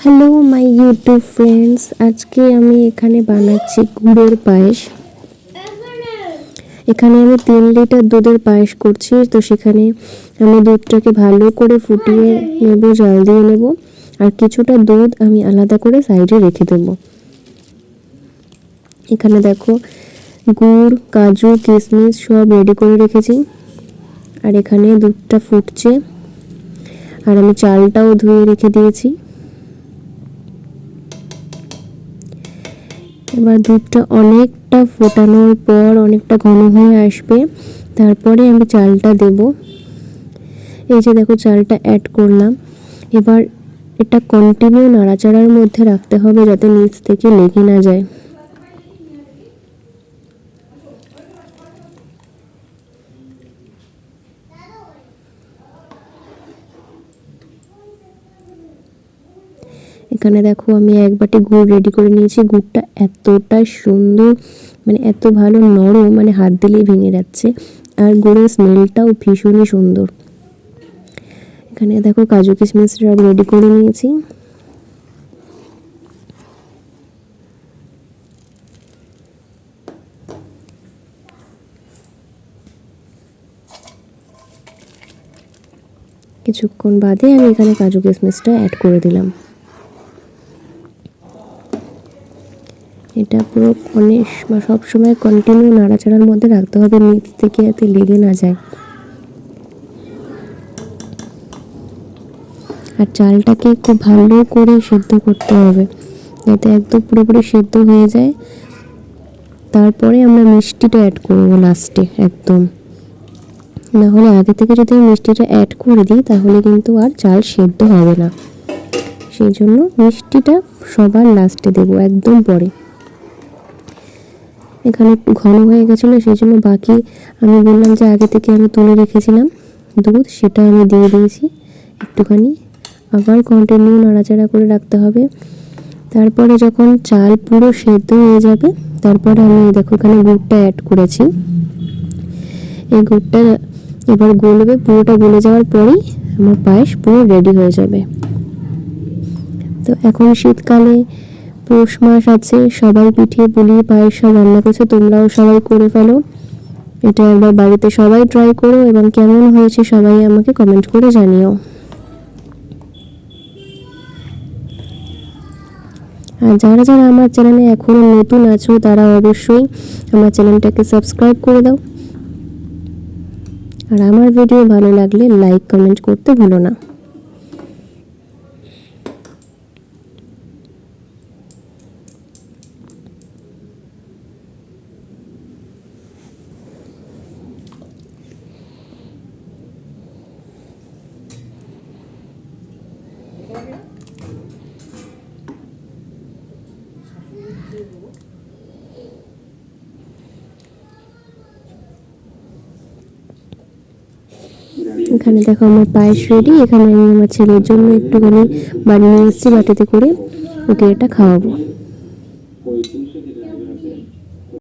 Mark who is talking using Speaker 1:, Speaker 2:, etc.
Speaker 1: Hello my YouTube friends, আজকে আমি এখানে বানাচ্ছি গুড়ের পায়েস। এখানে আমি 3 লিটার দুধের পায়েস করছি। তো সেখানে আমি দুধটাকে ভালো করে ফুটিয়ে নেব, জাল দিয়ে নেব, আর কিছুটা দুধ আমি আলাদা করে সাইডে রেখে দেব। এখানে দেখো গুড়, কাজু, কিশমিশ সব রেডি করে রেখেছি। আর এখানে দুধটা ফুটছে, আর আমি চালটাও ধুয়ে রেখে দিয়েছি। এবার দুধটা অনেকটা ফোটানোর পর অনেকটা ঘন হয়ে আসবে, তারপরে আমি চালটা দেব। এই যে দেখো চালটা অ্যাড করলাম। এবার এটা কন্টিনিউ নাড়াচাড়ার মধ্যে রাখতে হবে যাতে নিচ থেকে লেগে না যায়। এখানে দেখো আমি এক বাটি গুড় রেডি করে নিয়েছি। গুড়টা এতটা সুন্দর, মানে এত ভালো নরম, মানে হাত দিলেই ভেঙে যাচ্ছে। আর গুড়ের স্মেলটাও ভীষণই সুন্দর। এখানে দেখো কাজু কিশমিশ সব রেডি করে নিয়েছি। কিছুক্ষণ বাদে আমি এখানে কাজু কিশমিশটা অ্যাড করে দিলাম। এটা পুরো সব সময় কন্টিনিউ নাড়াচাড়ার মধ্যে রাখতে হবে, নিচ থেকে যাতে লেগে না যায়। আর চালটাকে খুব ভালো করে সেদ্ধ করতে হবে যাতে একদম পুরোপুরি সেদ্ধ হয়ে যায়। তারপরে আমরা মিষ্টিটা অ্যাড করবো লাস্টে একদম। নাহলে আগে থেকে যদি মিষ্টিটা অ্যাড করে দিই তাহলে কিন্তু আর চাল সেদ্ধ হবে না। সেই জন্য মিষ্টিটা সবার লাস্টে দেবো, একদম পরে। এখানে একটু ঘন হয়ে গেছিলো, সেই জন্য বাকি আমি বললাম যে আগে থেকে আমি তুলে রেখেছিলাম দুধ, সেটা আমি দিয়ে দিয়েছি একটুখানি। আবার কন্টিনিউ নাড়াচাড়া করে রাখতে হবে। তারপরে যখন চাল পুরো সেদ্ধ হয়ে যাবে, তারপরে আমি দেখো এখানে গুড়টা অ্যাড করেছি। এই গুড়টা এবার গলবে, পুরোটা গলে যাওয়ার পরেই আমার পায়েস পুরো রেডি হয়ে যাবে। তো এখন শীতকালে পৌষ মাস আছে, সবাই পিঠে পুলি পায়েস সব রান্না করছে, তোমরাও সবাই করে ফেলো। এটা একবার বাড়িতে সবাই ট্রাই করো এবং কেমন হয়েছে সবাই আমাকে কমেন্ট করে জানিও। আর যারা যারা আমার চ্যানেলে এখনও নতুন আছো তারা অবশ্যই আমার চ্যানেলটাকে সাবস্ক্রাইব করে দাও। আর আমার ভিডিও ভালো লাগলে লাইক কমেন্ট করতে ভুলো না। এখানে দেখো আমার পায়েস রেডি। এখানে আমি আমার ছেলের জন্য একটুখানি বানিয়ে এসেছি বাটিতে করে, ওকে এটা খাওয়াবো।